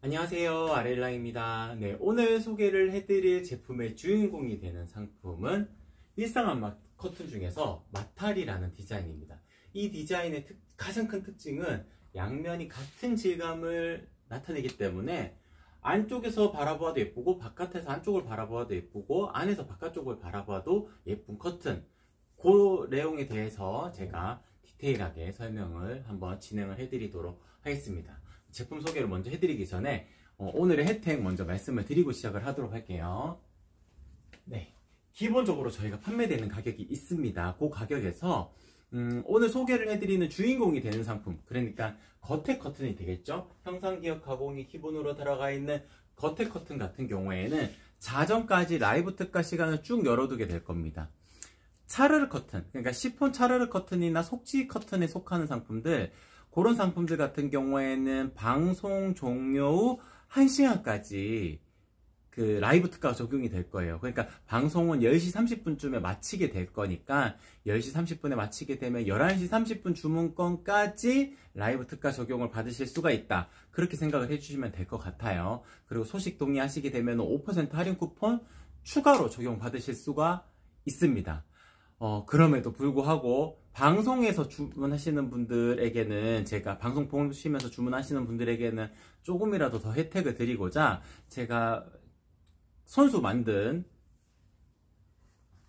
안녕하세요, 아렐랑입니다. 네, 오늘 소개를 해드릴 제품의 주인공이 되는 상품은 일상안마 커튼 중에서 마탈이라는 디자인입니다. 이 디자인의 가장 큰 특징은 양면이 같은 질감을 나타내기 때문에 안쪽에서 바라보아도 예쁘고 바깥에서 안쪽을 바라보아도 예쁘고 안에서 바깥쪽을 바라봐도 예쁜 커튼, 그 내용에 대해서 제가 디테일하게 설명을 한번 진행을 해드리도록 하겠습니다. 제품 소개를 먼저 해드리기 전에 오늘의 혜택 먼저 말씀을 드리고 시작을 하도록 할게요. 네, 기본적으로 저희가 판매되는 가격이 있습니다. 그 가격에서 오늘 소개를 해드리는 주인공이 되는 상품, 그러니까 겉에 커튼이 되겠죠. 형상기억 가공이 기본으로 들어가 있는 겉에 커튼 같은 경우에는 자정까지 라이브 특가 시간을 쭉 열어두게 될 겁니다. 차르르 커튼, 그러니까 시폰 차르르 커튼이나 속지 커튼에 속하는 상품들, 그런 상품들 같은 경우에는 방송 종료 후 1시간까지 그 라이브 특가가 적용이 될 거예요. 그러니까 방송은 10시 30분쯤에 마치게 될 거니까 10시 30분에 마치게 되면 11시 30분 주문권까지 라이브 특가 적용을 받으실 수가 있다. 그렇게 생각을 해주시면 될 것 같아요. 그리고 소식 동의하시게 되면 5% 할인 쿠폰 추가로 적용 받으실 수가 있습니다. 그럼에도 불구하고 방송에서 주문하시는 분들에게는, 제가 방송 보시면서 주문하시는 분들에게는 조금이라도 더 혜택을 드리고자 제가 손수 만든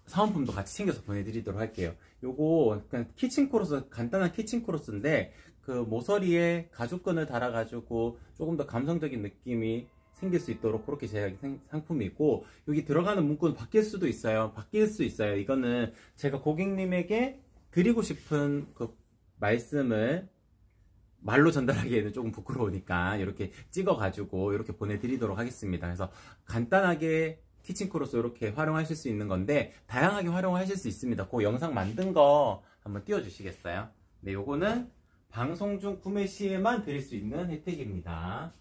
사은품도 같이 챙겨서 보내드리도록 할게요. 요거 그냥 키친 크로스, 간단한 키친 크로스인데 그 모서리에 가죽끈을 달아가지고 조금 더 감성적인 느낌이 생길 수 있도록 그렇게 제작한 상품이 있고, 여기 들어가는 문구는 바뀔 수도 있어요. 바뀔 수 있어요. 이거는 제가 고객님에게 드리고 싶은 그 말씀을 말로 전달하기에는 조금 부끄러우니까 이렇게 찍어가지고 이렇게 보내드리도록 하겠습니다. 그래서 간단하게 키친크로스 이렇게 활용하실 수 있는 건데 다양하게 활용하실 수 있습니다. 그 영상 만든 거 한번 띄워주시겠어요? 네, 요거는 방송 중 구매 시에만 드릴 수 있는 혜택입니다.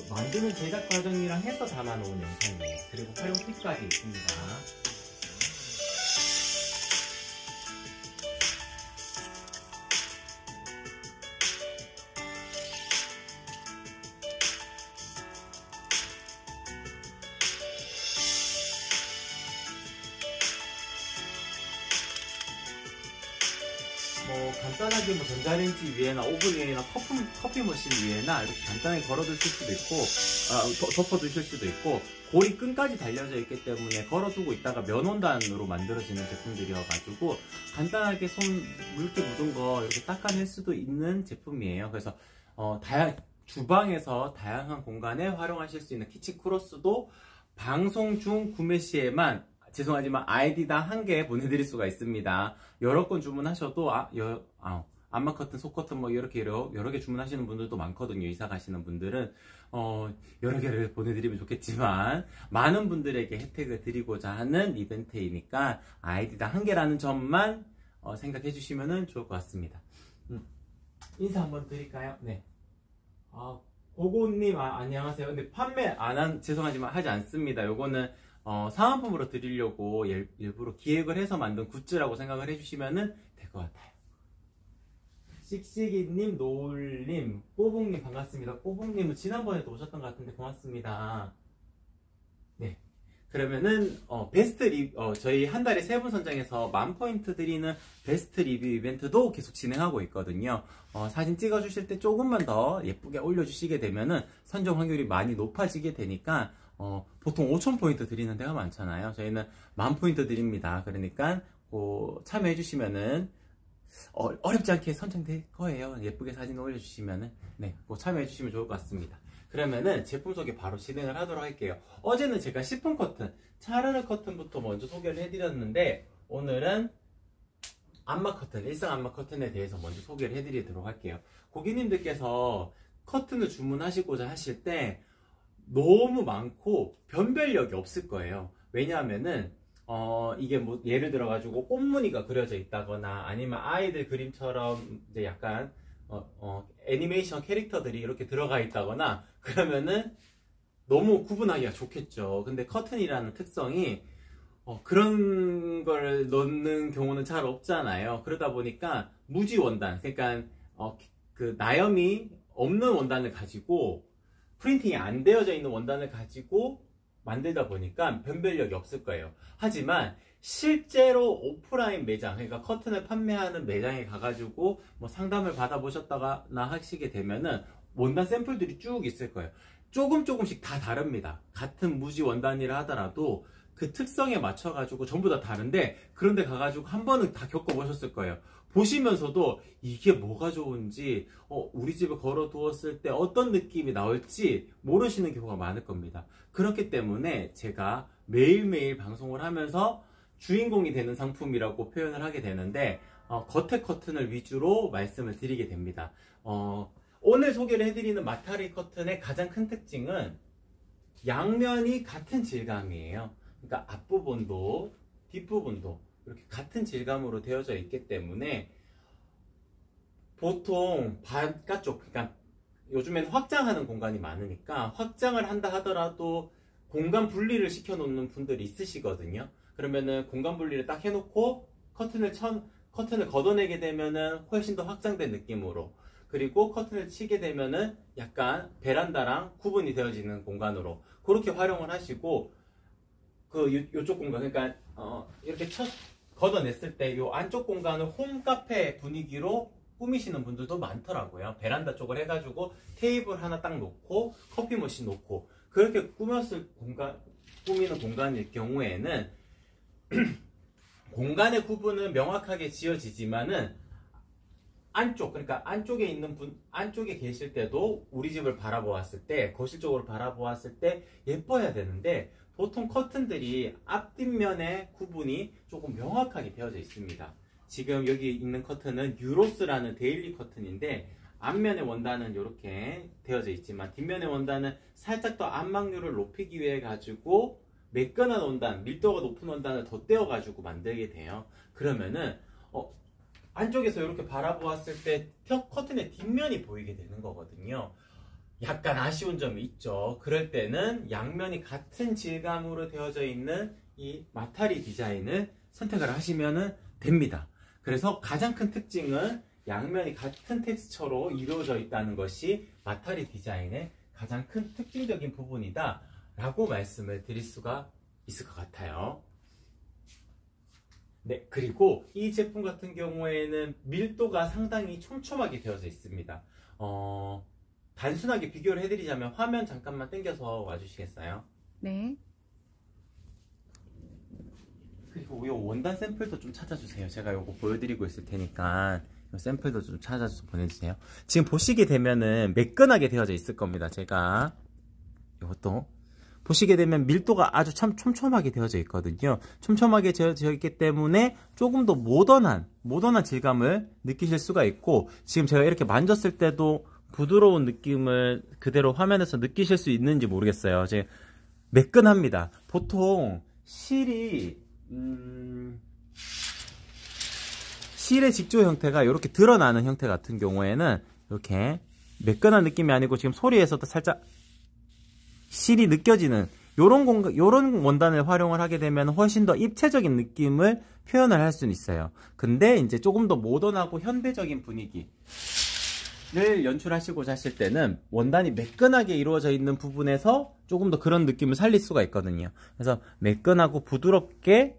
만드는 제작 과정이랑 해서 담아놓은 영상이에요. 그리고 활용 팁까지 있습니다. 간단하게 전자레인지 위에나 오븐 위에나 커피 머신 위에나 이렇게 간단하게 걸어두실 수도 있고, 덮어두실 수도 있고, 고리 끈까지 달려져 있기 때문에 걸어두고 있다가 면원단으로 만들어지는 제품들이어가지고 간단하게 손 물기 묻은 거 이렇게 닦아낼 수도 있는 제품이에요. 그래서 주방에서 다양한 공간에 활용하실 수 있는 키친 크로스도 방송 중 구매 시에만, 죄송하지만 아이디당 1개 보내드릴 수가 있습니다. 여러 건 주문하셔도 안마 커튼, 속 커튼 이렇게 여러 개 주문하시는 분들도 많거든요. 이사 가시는 분들은 여러 개를 보내드리면 좋겠지만 많은 분들에게 혜택을 드리고자 하는 이벤트이니까 아이디당 1개라는 점만 생각해 주시면 좋을 것 같습니다. 인사 한번 드릴까요? 네. 고고님 안녕하세요. 근데 판매 죄송하지만 하지 않습니다. 요거는 사은품으로 드리려고 일부러 기획을 해서 만든 굿즈라고 생각을 해주시면 될 것 같아요. 씩씩이님, 노을님, 꼬북님 반갑습니다. 꼬북님은 지난번에도 오셨던 것 같은데 고맙습니다. 네. 그러면은 저희 한 달에 3분 선정해서 10,000포인트 드리는 베스트 리뷰 이벤트도 계속 진행하고 있거든요. 사진 찍어주실 때 조금만 더 예쁘게 올려주시게 되면은 선정 확률이 많이 높아지게 되니까 보통 5,000포인트 드리는 데가 많잖아요. 저희는 10,000포인트 드립니다. 그러니까 참여해 주시면은 어렵지 않게 선정될 거예요. 예쁘게 사진 올려주시면은 참여해 주시면 좋을 것 같습니다. 그러면은 제품 소개 바로 진행을 하도록 할게요. 어제는 제가 시폰 커튼, 차르르 커튼부터 먼저 소개를 해드렸는데 오늘은 안마 커튼, 일상 안마 커튼에 대해서 먼저 소개를 해드리도록 할게요. 고객님들께서 커튼을 주문하시고자 하실 때 너무 많고 변별력이 없을 거예요. 왜냐하면은 이게 뭐 예를 들어 가지고 꽃무늬가 그려져 있다거나 아니면 아이들 그림처럼 이제 약간 애니메이션 캐릭터들이 이렇게 들어가 있다거나 그러면은 너무 구분하기가 좋겠죠. 근데 커튼이라는 특성이 그런 걸 넣는 경우는 잘 없잖아요. 그러다 보니까 무지 원단, 그러니까 그 나염이 없는 원단을 가지고 프린팅이 안 되어져 있는 원단을 가지고 만들다 보니까 변별력이 없을 거예요. 하지만 실제로 오프라인 매장, 그러니까 커튼을 판매하는 매장에 가가지고 뭐 상담을 받아보셨다거나 하시게 되면은 원단 샘플들이 쭉 있을 거예요. 조금씩 다 다릅니다. 같은 무지 원단이라 하더라도 그 특성에 맞춰가지고 전부 다 다른데, 그런데 가가지고 한 번은 다 겪어보셨을 거예요. 보시면서도 이게 뭐가 좋은지, 우리 집에 걸어두었을 때 어떤 느낌이 나올지 모르시는 경우가 많을 겁니다. 그렇기 때문에 제가 매일매일 방송을 하면서 주인공이 되는 상품이라고 표현을 하게 되는데, 겉에 커튼을 위주로 말씀을 드리게 됩니다. 오늘 소개를 해드리는 마타리 커튼의 가장 큰 특징은 양면이 같은 질감이에요. 그러니까 앞부분도 뒷부분도 이렇게 같은 질감으로 되어져 있기 때문에 보통 바깥쪽, 그러니까 요즘엔 확장하는 공간이 많으니까 확장을 한다 하더라도 공간 분리를 시켜 놓는 분들이 있으시거든요. 그러면은 공간 분리를 딱 해놓고 커튼을 걷어내게 되면은 훨씬 더 확장된 느낌으로, 그리고 커튼을 치게 되면은 약간 베란다랑 구분이 되어지는 공간으로 그렇게 활용을 하시고, 요쪽 공간, 그러니까 이렇게 걷어냈을 때 요 안쪽 공간을 홈카페 분위기로 꾸미시는 분들도 많더라고요. 베란다 쪽을 해가지고 테이블 하나 딱 놓고 커피 머신 놓고 그렇게 꾸미는 공간일 경우에는 공간의 구분은 명확하게 지어지지만은 안쪽, 그러니까 안쪽에 계실 때도 우리 집을 바라보았을 때, 거실 쪽으로 바라보았을 때 예뻐야 되는데, 보통 커튼들이 앞뒷면의 구분이 조금 명확하게 되어져 있습니다. 지금 여기 있는 커튼은 유로스라는 데일리 커튼인데, 앞면의 원단은 이렇게 되어져 있지만 뒷면의 원단은 살짝 더 안막률을 높이기 위해 가지고 매끈한 원단, 밀도가 높은 원단을 덧대어 가지고 만들게 돼요. 그러면은 안쪽에서 이렇게 바라보았을 때 커튼의 뒷면이 보이게 되는 거거든요. 약간 아쉬운 점이 있죠. 그럴 때는 양면이 같은 질감으로 되어져 있는 이 마타리 디자인을 선택을 하시면 됩니다. 그래서 가장 큰 특징은 양면이 같은 텍스처로 이루어져 있다는 것이 마타리 디자인의 가장 큰 특징적인 부분이다 라고 말씀을 드릴 수가 있을 것 같아요. 네, 그리고 이 제품 같은 경우에는 밀도가 상당히 촘촘하게 되어져 있습니다. 단순하게 비교를 해드리자면 화면 잠깐만 당겨서 와주시겠어요? 네. 그리고 이 원단 샘플도 좀 찾아주세요. 제가 이거 보여드리고 있을 테니까 이 샘플도 좀 찾아서 보내주세요. 지금 보시게 되면은 매끈하게 되어져 있을 겁니다. 제가 이것도 보시게 되면 밀도가 아주 참 촘촘하게 되어져 있거든요. 촘촘하게 되어져 있기 때문에 조금 더 모던한 질감을 느끼실 수가 있고, 지금 제가 이렇게 만졌을 때도 부드러운 느낌을 그대로 화면에서 느끼실 수 있는지 모르겠어요. 이제 매끈합니다. 보통 실의 직조 형태가 이렇게 드러나는 형태 같은 경우에는 이렇게 매끈한 느낌이 아니고, 지금 소리에서도 살짝 실이 느껴지는 요런 원단을 활용을 하게 되면 훨씬 더 입체적인 느낌을 표현을 할 수는 있어요. 근데 이제 조금 더 모던하고 현대적인 분위기를 연출하시고자 하실 때는 원단이 매끈하게 이루어져 있는 부분에서 조금 더 그런 느낌을 살릴 수가 있거든요. 그래서 매끈하고 부드럽게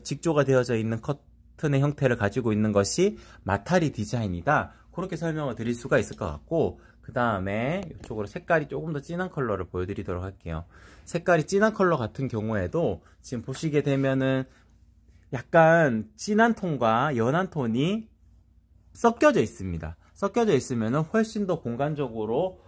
직조가 되어져 있는 커튼의 형태를 가지고 있는 것이 마타리 디자인이다, 그렇게 설명을 드릴 수가 있을 것 같고, 그 다음에 이쪽으로 색깔이 조금 더 진한 컬러를 보여드리도록 할게요. 색깔이 진한 컬러 같은 경우에도 지금 보시게 되면은 약간 진한 톤과 연한 톤이 섞여져 있습니다. 섞여져 있으면은 훨씬 더 공간적으로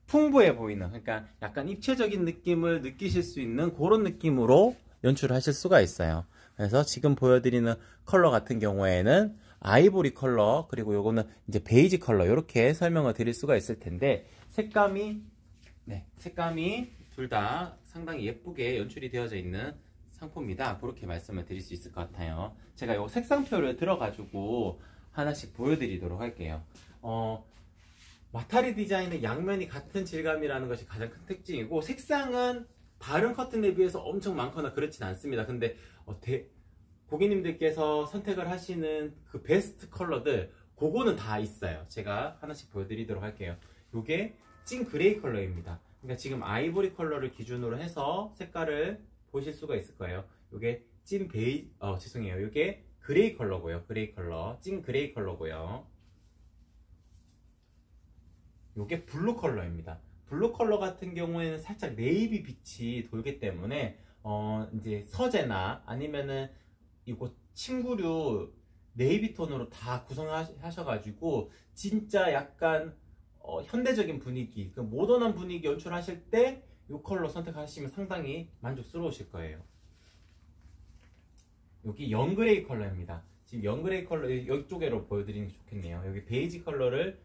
풍부해 보이는, 그러니까 약간 입체적인 느낌을 느끼실 수 있는 그런 느낌으로 연출하실 수가 있어요. 그래서 지금 보여드리는 컬러 같은 경우에는 아이보리 컬러, 그리고 요거는 이제 베이지 컬러, 이렇게 설명을 드릴 수가 있을 텐데, 색감이 둘 다 상당히 예쁘게 연출이 되어져 있는 상품이다. 그렇게 말씀을 드릴 수 있을 것 같아요. 제가 이 색상표를 들어가지고 하나씩 보여드리도록 할게요. 마타리 디자인의 양면이 같은 질감이라는 것이 가장 큰 특징이고, 색상은 다른 커튼에 비해서 엄청 많거나 그렇진 않습니다. 근데 고객님들께서 선택을 하시는 그 베스트 컬러들, 그거는 다 있어요. 제가 하나씩 보여드리도록 할게요. 요게 찐 그레이 컬러입니다. 그러니까 지금 아이보리 컬러를 기준으로 해서 색깔을 보실 수가 있을 거예요. 요게 찐 죄송해요. 요게 그레이 컬러고요. 그레이 컬러, 찐 그레이 컬러고요. 요게 블루 컬러입니다. 블루 컬러 같은 경우에는 살짝 네이비 빛이 돌기 때문에 이제 서재나 아니면은 이거 침구류 네이비 톤으로 다 구성하셔가지고 진짜 약간 현대적인 분위기, 그 모던한 분위기 연출하실 때 이 컬러 선택하시면 상당히 만족스러우실 거예요. 여기 영그레이 컬러입니다. 지금 영그레이 컬러 이쪽으로 보여드리는 게 좋겠네요. 여기 베이지 컬러를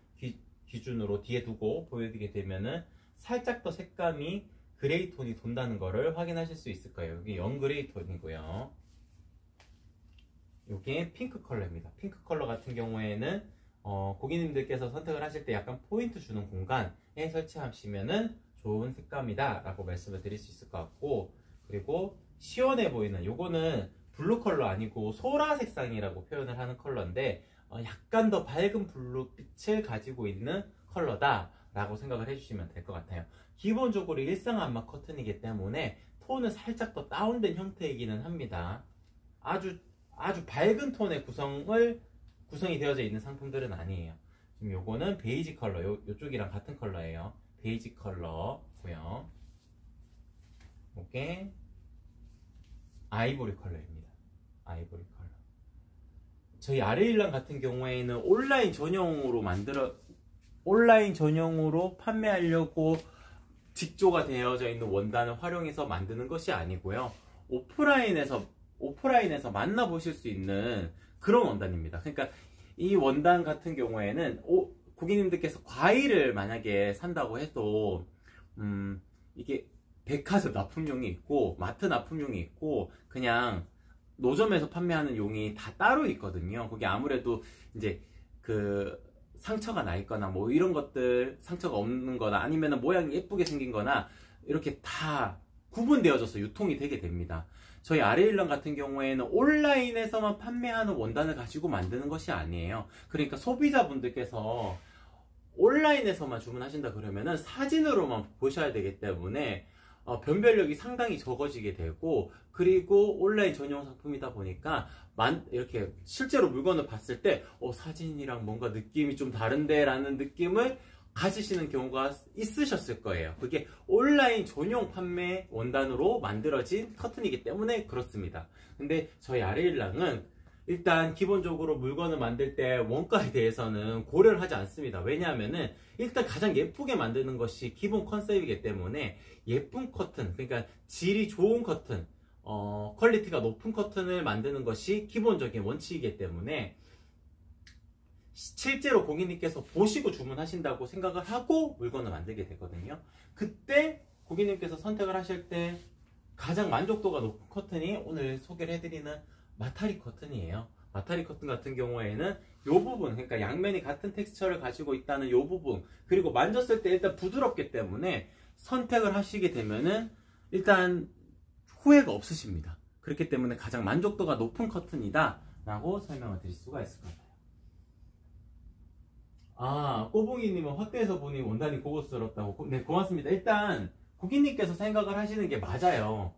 기준으로 뒤에 두고 보여드리게 되면은 살짝 더 색감이 그레이 톤이 돈다는 거를 확인하실 수 있을 거예요. 여기 영그레이 톤이고요. 이게 핑크 컬러입니다. 핑크 컬러 같은 경우에는 고객님들께서 선택을 하실 때 약간 포인트 주는 공간에 설치하시면은 좋은 색감이다 라고 말씀을 드릴 수 있을 것 같고, 그리고 시원해 보이는 요거는 블루 컬러 아니고 소라 색상이라고 표현을 하는 컬러인데 약간 더 밝은 블루빛을 가지고 있는 컬러다 라고 생각을 해주시면 될 것 같아요. 기본적으로 일상 안마 커튼이기 때문에 톤은 살짝 더 다운된 형태이기는 합니다. 아주 밝은 톤의 구성이 되어져 있는 상품들은 아니에요. 지금 요거는 베이지 컬러, 요쪽이랑 같은 컬러예요. 베이지 컬러고요. 이게 아이보리 컬러입니다. 아이보리 컬러. 저희 아레일랑 같은 경우에는 온라인 전용으로 판매하려고 직조가 되어져 있는 원단을 활용해서 만드는 것이 아니고요. 오프라인에서 만나보실 수 있는 그런 원단입니다. 그러니까 이 원단 같은 경우에는 고객님들께서 과일을 만약에 산다고 해도 이게 백화점 납품용이 있고 마트 납품용이 있고 그냥 노점에서 판매하는 용이 다 따로 있거든요. 그게 아무래도 이제 그 상처가 나 있거나 뭐 이런 것들, 상처가 없는 거나 아니면 모양이 예쁘게 생긴 거나 이렇게 다 구분되어져서 유통이 되게 됩니다. 저희 아레일랑 같은 경우에는 온라인에서만 판매하는 원단을 가지고 만드는 것이 아니에요. 그러니까 소비자분들께서 온라인에서만 주문하신다 그러면은 사진으로만 보셔야 되기 때문에 변별력이 상당히 적어지게 되고, 그리고 온라인 전용 상품이다 보니까 이렇게 실제로 물건을 봤을 때 사진이랑 뭔가 느낌이 좀 다른데 라는 느낌을 가지시는 경우가 있으셨을 거예요. 그게 온라인 전용 판매 원단으로 만들어진 커튼이기 때문에 그렇습니다. 근데 저희 아레일랑은 일단 기본적으로 물건을 만들 때 원가에 대해서는 고려를 하지 않습니다. 왜냐하면은 일단 가장 예쁘게 만드는 것이 기본 컨셉이기 때문에 예쁜 커튼, 그러니까 질이 좋은 커튼, 퀄리티가 높은 커튼을 만드는 것이 기본적인 원칙이기 때문에 실제로 고객님께서 보시고 주문하신다고 생각을 하고 물건을 만들게 되거든요. 그때 고객님께서 선택을 하실 때 가장 만족도가 높은 커튼이 오늘 소개를 해드리는 마타리 커튼이에요. 마타리 커튼 같은 경우에는 이 부분, 그러니까 양면이 같은 텍스처를 가지고 있다는 이 부분, 그리고 만졌을 때 일단 부드럽기 때문에 선택을 하시게 되면은 일단 후회가 없으십니다. 그렇기 때문에 가장 만족도가 높은 커튼이다 라고 설명을 드릴 수가 있을 것 같아요. 꼬붕이님은 확대해서 보니 원단이 고급스럽다고. 네, 고맙습니다. 일단 고객님께서 생각을 하시는 게 맞아요.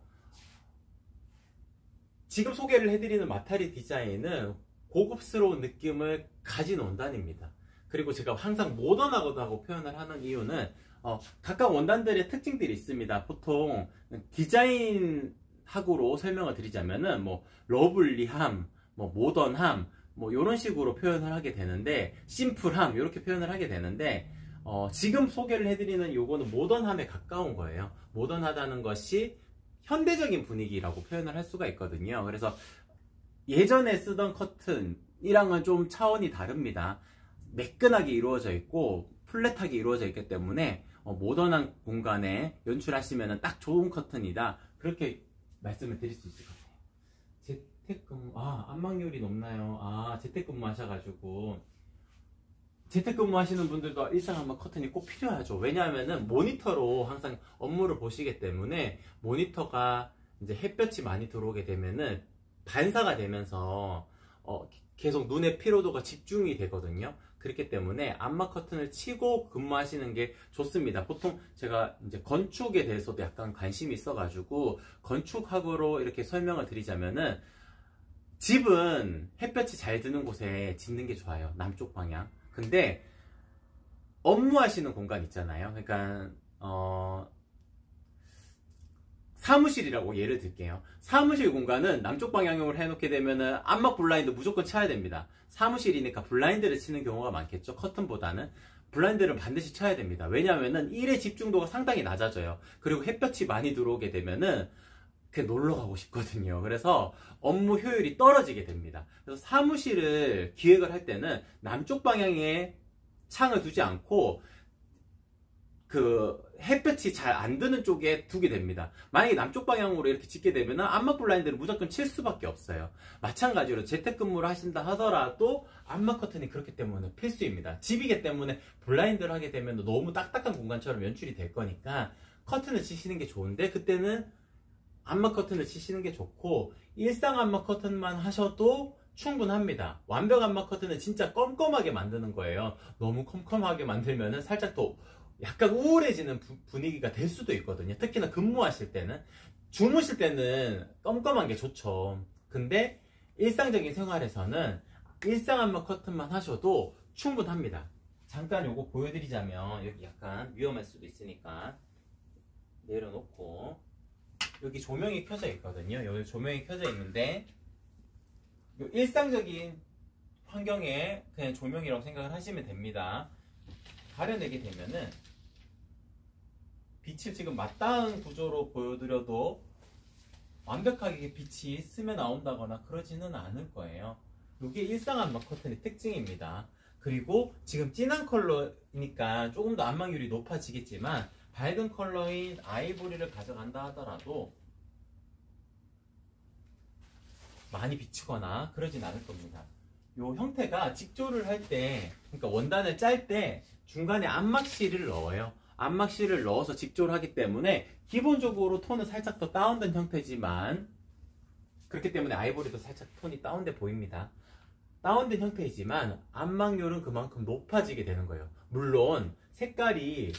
지금 소개를 해드리는 마타리 디자인은 고급스러운 느낌을 가진 원단입니다. 그리고 제가 항상 모던하다고 표현을 하는 이유는 각각 원단들의 특징들이 있습니다. 보통 디자인학으로 설명을 드리자면은 뭐 러블리함, 뭐 모던함, 뭐 이런 식으로 표현을 하게 되는데, 심플함 이렇게 표현을 하게 되는데 지금 소개를 해드리는 요거는 모던함에 가까운 거예요. 모던하다는 것이 현대적인 분위기라고 표현을 할 수가 있거든요. 그래서 예전에 쓰던 커튼이랑은 좀 차원이 다릅니다. 매끈하게 이루어져 있고 플랫하게 이루어져 있기 때문에 모던한 공간에 연출하시면 딱 좋은 커튼이다, 그렇게 말씀을 드릴 수 있을 것 같아요. 재택근무, 안방률이 높나요? 재택근무 하셔가지고 재택근무 하시는 분들도 일상안마 커튼이 꼭 필요하죠. 왜냐하면은 모니터로 항상 업무를 보시기 때문에 모니터가 이제 햇볕이 많이 들어오게 되면은 반사가 되면서 계속 눈의 피로도가 집중이 되거든요. 그렇기 때문에 안마 커튼을 치고 근무하시는 게 좋습니다. 보통 제가 이제 건축에 대해서도 약간 관심이 있어가지고 건축학으로 이렇게 설명을 드리자면은 집은 햇볕이 잘 드는 곳에 짓는 게 좋아요. 남쪽 방향. 근데 업무하시는 공간 있잖아요. 그러니까 사무실이라고 예를 들게요. 사무실 공간은 남쪽 방향으로 해놓게 되면은 안막 블라인드 무조건 쳐야 됩니다. 사무실이니까 블라인드를 치는 경우가 많겠죠. 커튼보다는 블라인드를 반드시 쳐야 됩니다. 왜냐하면은 일의 집중도가 상당히 낮아져요. 그리고 햇볕이 많이 들어오게 되면은 그냥 놀러 가고 싶거든요. 그래서 업무 효율이 떨어지게 됩니다. 그래서 사무실을 기획을 할 때는 남쪽 방향에 창을 두지 않고 그 햇볕이 잘 안 드는 쪽에 두게 됩니다. 만약에 남쪽 방향으로 이렇게 짓게 되면 안막 블라인드를 무조건 칠 수밖에 없어요. 마찬가지로 재택근무를 하신다 하더라도 안막 커튼이 그렇기 때문에 필수입니다. 집이기 때문에 블라인드를 하게 되면 너무 딱딱한 공간처럼 연출이 될 거니까 커튼을 치시는 게 좋은데, 그때는 안막 커튼을 치시는 게 좋고, 일상 안막 커튼만 하셔도 충분합니다. 완벽 안막 커튼은 진짜 껌껌하게 만드는 거예요. 너무 컴컴하게 만들면은 살짝 더 약간 우울해지는 분위기가 될 수도 있거든요. 특히나 근무하실 때는. 주무실 때는 껌껌한 게 좋죠. 근데 일상적인 생활에서는 일상 안막 커튼만 하셔도 충분합니다. 잠깐 요거 보여드리자면, 여기 약간 위험할 수도 있으니까 내려놓고, 여기 조명이 켜져 있거든요. 여기 조명이 켜져 있는데, 요 일상적인 환경에 그냥 조명이라고 생각을 하시면 됩니다. 가려내게 되면은 빛을 지금 맞닿은 구조로 보여드려도 완벽하게 빛이 스며 나온다거나 그러지는 않을 거예요. 이게 일상 안막 커튼의 특징입니다. 그리고 지금 진한 컬러니까 조금 더 안막률이 높아지겠지만, 밝은 컬러인 아이보리를 가져간다 하더라도 많이 비추거나 그러진 않을 겁니다. 이 형태가 직조를 할 때, 그러니까 원단을 짤 때 중간에 안막실을 넣어요. 안막실을 넣어서 직조를 하기 때문에 기본적으로 톤은 살짝 더 다운된 형태지만, 그렇기 때문에 아이보리도 살짝 톤이 다운돼 보입니다. 다운된 형태이지만 안막률은 그만큼 높아지게 되는 거예요. 물론 색깔이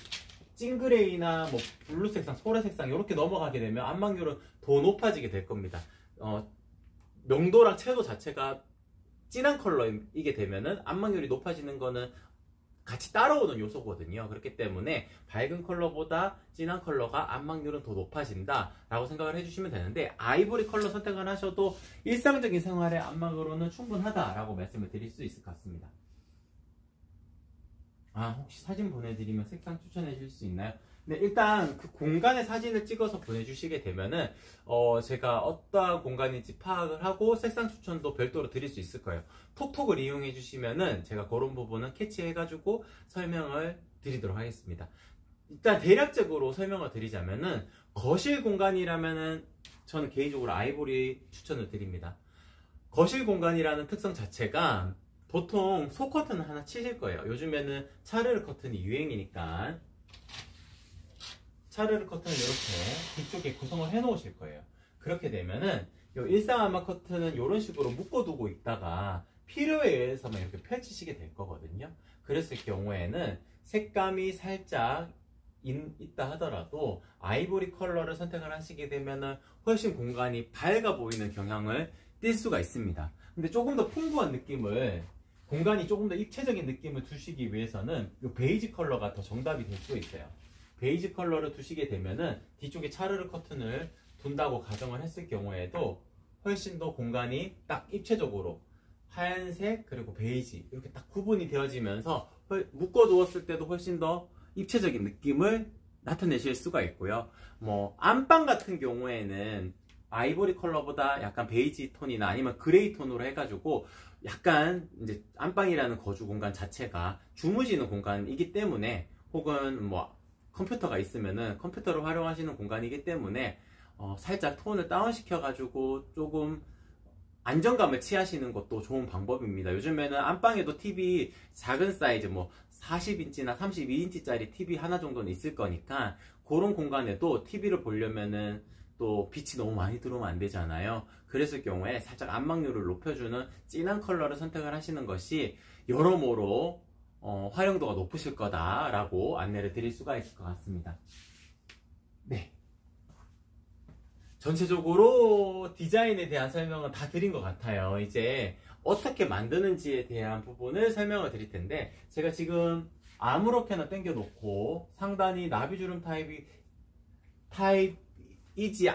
찡그레이나 뭐 블루 색상, 소라 색상 이렇게 넘어가게 되면 안막률은 더 높아지게 될 겁니다. 명도랑 채도 자체가 진한 컬러이게 되면은 안막률이 높아지는 거는 같이 따라오는 요소거든요. 그렇기 때문에 밝은 컬러보다 진한 컬러가 안막률은 더 높아진다 라고 생각을 해주시면 되는데, 아이보리 컬러 선택을 하셔도 일상적인 생활의 안막으로는 충분하다 라고 말씀을 드릴 수 있을 것 같습니다. 혹시 사진 보내드리면 색상 추천해 주실 수 있나요? 네, 일단 그 공간의 사진을 찍어서 보내주시게 되면은 제가 어떠한 공간인지 파악을 하고 색상 추천도 별도로 드릴 수 있을 거예요. 톡톡을 이용해 주시면은 제가 그런 부분은 캐치해 가지고 설명을 드리도록 하겠습니다. 일단 대략적으로 설명을 드리자면은, 거실 공간이라면은 저는 개인적으로 아이보리 추천을 드립니다. 거실 공간이라는 특성 자체가 보통 소 커튼 하나 치실 거예요. 요즘에는 차르르 커튼이 유행이니까 차르르 커튼을 이렇게 뒤쪽에 구성을 해 놓으실 거예요. 그렇게 되면은 이 일상 안막 커튼은 이런 식으로 묶어두고 있다가 필요에 의해서만 이렇게 펼치시게 될 거거든요. 그랬을 경우에는 색감이 살짝 있다 하더라도 아이보리 컬러를 선택을 하시게 되면은 훨씬 공간이 밝아 보이는 경향을 띌 수가 있습니다. 근데 조금 더 풍부한 느낌을, 공간이 조금 더 입체적인 느낌을 두시기 위해서는 이 베이지 컬러가 더 정답이 될 수 있어요. 베이지 컬러를 두시게 되면은 뒤쪽에 차르르 커튼을 둔다고 가정을 했을 경우에도 훨씬 더 공간이 딱 입체적으로 하얀색 그리고 베이지 이렇게 딱 구분이 되어지면서 묶어두었을 때도 훨씬 더 입체적인 느낌을 나타내실 수가 있고요. 뭐 안방 같은 경우에는 아이보리 컬러보다 약간 베이지 톤이나 아니면 그레이 톤으로 해가지고 약간 이제 안방이라는 거주 공간 자체가 주무시는 공간이기 때문에, 혹은 뭐 컴퓨터가 있으면은 컴퓨터를 활용하시는 공간이기 때문에 살짝 톤을 다운시켜 가지고 조금 안정감을 취하시는 것도 좋은 방법입니다. 요즘에는 안방에도 TV 작은 사이즈 뭐 40인치나 32인치짜리 TV 하나 정도는 있을 거니까 그런 공간에도 TV를 보려면은 또 빛이 너무 많이 들어오면 안 되잖아요. 그랬을 경우에 살짝 안막률을 높여주는 진한 컬러를 선택을 하시는 것이 여러모로 활용도가 높으실 거다라고 안내를 드릴 수가 있을 것 같습니다. 네. 전체적으로 디자인에 대한 설명은 다 드린 것 같아요. 이제 어떻게 만드는지에 대한 부분을 설명을 드릴 텐데, 제가 지금 아무렇게나 당겨 놓고 상단이 나비주름 타입이지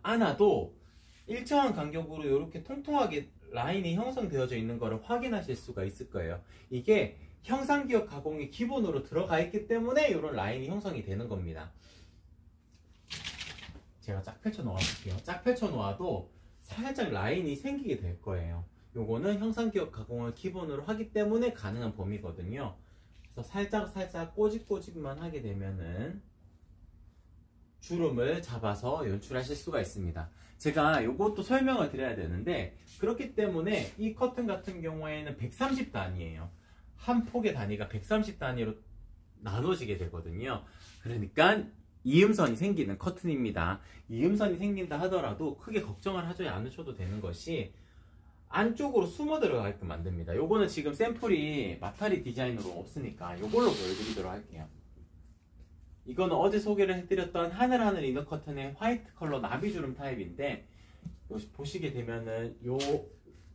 않아도 일정한 간격으로 이렇게 통통하게 라인이 형성되어져 있는 것을 확인하실 수가 있을 거예요. 이게 형상기억 가공이 기본으로 들어가 있기 때문에 이런 라인이 형성이 되는 겁니다. 제가 쫙 펼쳐 놓아볼게요. 쫙 펼쳐 놓아도 살짝 라인이 생기게 될 거예요. 요거는 형상기억 가공을 기본으로 하기 때문에 가능한 범위거든요. 그래서 살짝 꼬집꼬집만 하게 되면은 주름을 잡아서 연출하실 수가 있습니다. 제가 요것도 설명을 드려야 되는데, 그렇기 때문에 이 커튼 같은 경우에는 130단이에요. 한 폭의 단위가 130단위로 나눠지게 되거든요. 그러니까 이음선이 생기는 커튼입니다. 이음선이 생긴다 하더라도 크게 걱정을 하지 않으셔도 되는 것이 안쪽으로 숨어 들어가게끔 만듭니다. 요거는 지금 샘플이 마타리 디자인으로 없으니까 요걸로 보여드리도록 할게요. 이거는 어제 소개를 해드렸던 하늘하늘 이너 커튼의 화이트 컬러 나비주름 타입인데, 보시게 되면은 요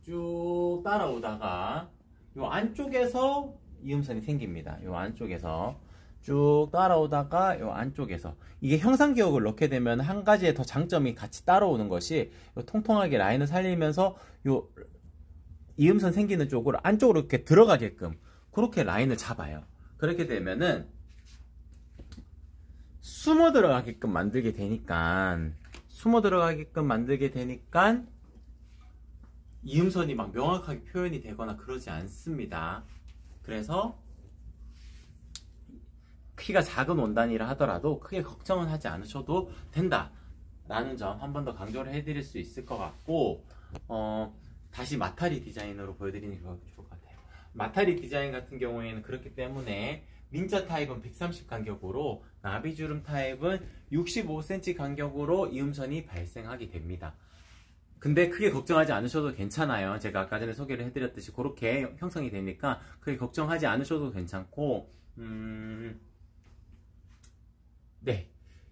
쭉 따라오다가 요 안쪽에서 이음선이 생깁니다. 요 안쪽에서 쭉 따라오다가 요 안쪽에서, 이게 형상기억을 넣게 되면 한 가지의 더 장점이 같이 따라오는 것이 요 통통하게 라인을 살리면서 요 이음선 생기는 쪽으로 안쪽으로 이렇게 들어가게끔 그렇게 라인을 잡아요. 그렇게 되면은 숨어 들어가게끔 만들게 되니까 이음선이 막 명확하게 표현이 되거나 그러지 않습니다. 그래서 키가 작은 원단이라 하더라도 크게 걱정은 하지 않으셔도 된다 라는 점 한 번 더 강조를 해드릴 수 있을 것 같고, 다시 마타리 디자인으로 보여드리는 게 좋을 것 같아요. 마타리 디자인 같은 경우에는 그렇기 때문에 민자 타입은 130 간격으로, 나비주름 타입은 65cm 간격으로 이음선이 발생하게 됩니다. 근데 크게 걱정하지 않으셔도 괜찮아요. 제가 아까 전에 소개를 해드렸듯이 그렇게 형성이 되니까 크게 걱정하지 않으셔도 괜찮고, 네,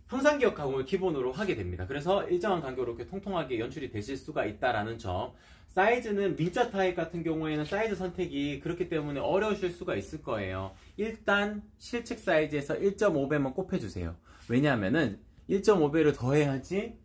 형상기억 가공을 기본으로 하게 됩니다. 그래서 일정한 간격으로 이렇게 통통하게 연출이 되실 수가 있다라는 점. 사이즈는 민자 타입 같은 경우에는 사이즈 선택이 그렇기 때문에 어려우실 수가 있을 거예요. 일단 실측 사이즈에서 1.5배만 꼽혀주세요. 왜냐하면은 1.5배를 더해야지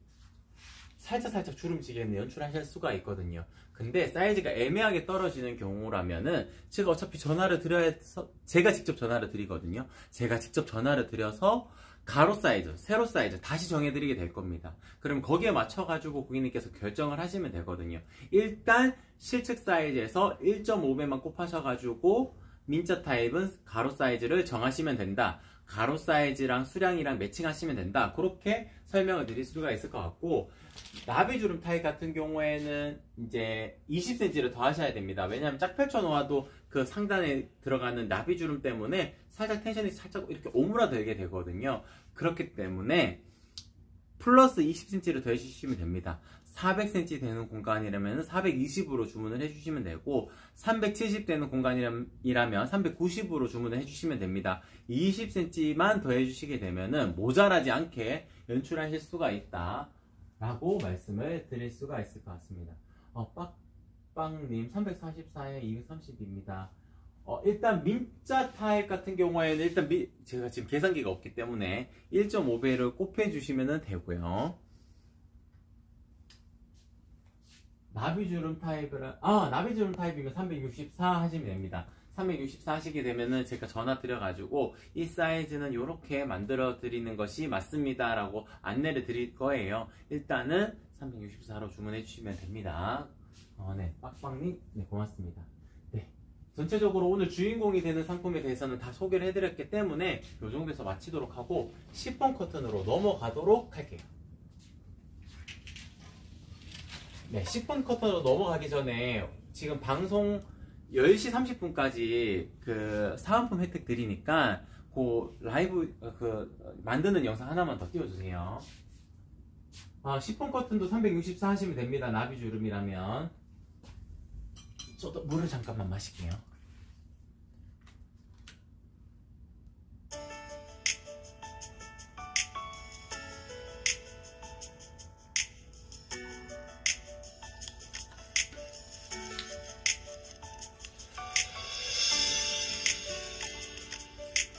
살짝 주름지게는 연출하실 수가 있거든요. 근데 사이즈가 애매하게 떨어지는 경우라면은 제가 어차피 제가 직접 전화를 드리거든요. 제가 직접 전화를 드려서 가로 사이즈, 세로 사이즈 다시 정해드리게 될 겁니다. 그럼 거기에 맞춰가지고 고객님께서 결정을 하시면 되거든요. 일단 실측 사이즈에서 1.5배만 꼽하셔가지고 민자 타입은 가로 사이즈를 정하시면 된다. 가로 사이즈랑 수량이랑 매칭하시면 된다. 그렇게 설명을 드릴 수가 있을 것 같고, 나비주름 타입 같은 경우에는 이제 20cm를 더 하셔야 됩니다. 왜냐하면 쫙 펼쳐 놓아도 그 상단에 들어가는 나비주름 때문에 살짝 텐션이 살짝 이렇게 오므라들게 되거든요. 그렇기 때문에 플러스 20cm를 더 해주시면 됩니다. 400cm 되는 공간이라면 420으로 주문을 해주시면 되고, 370 되는 공간이라면 390으로 주문을 해주시면 됩니다. 20cm만 더 해주시게 되면은 모자라지 않게 연출하실 수가 있다 라고 말씀을 드릴 수가 있을 것 같습니다. 빡빵님 344에 230입니다. 일단 민자 타입 같은 경우에는 일단 제가 지금 계산기가 없기 때문에 1.5배를 곱해주시면 되고요. 나비주름 타입이면 364 하시면 됩니다. 364 하시게 되면은 제가 전화 드려가지고 이 사이즈는 이렇게 만들어 드리는 것이 맞습니다 라고 안내를 드릴 거예요. 일단은 364로 주문해 주시면 됩니다. 네, 빡빡님, 네, 고맙습니다. 네, 전체적으로 오늘 주인공이 되는 상품에 대해서는 다 소개를 해드렸기 때문에 이 정도에서 마치도록 하고 10번 커튼으로 넘어가도록 할게요. 네, 10분 커터로 넘어가기 전에 지금 방송 10시 30분까지 그 사은품 혜택 드리니까 그 라이브 만드는 영상 하나만 더 띄워주세요. 10분 커튼도 364 하시면 됩니다. 나비주름이라면. 저도 물을 잠깐만 마실게요.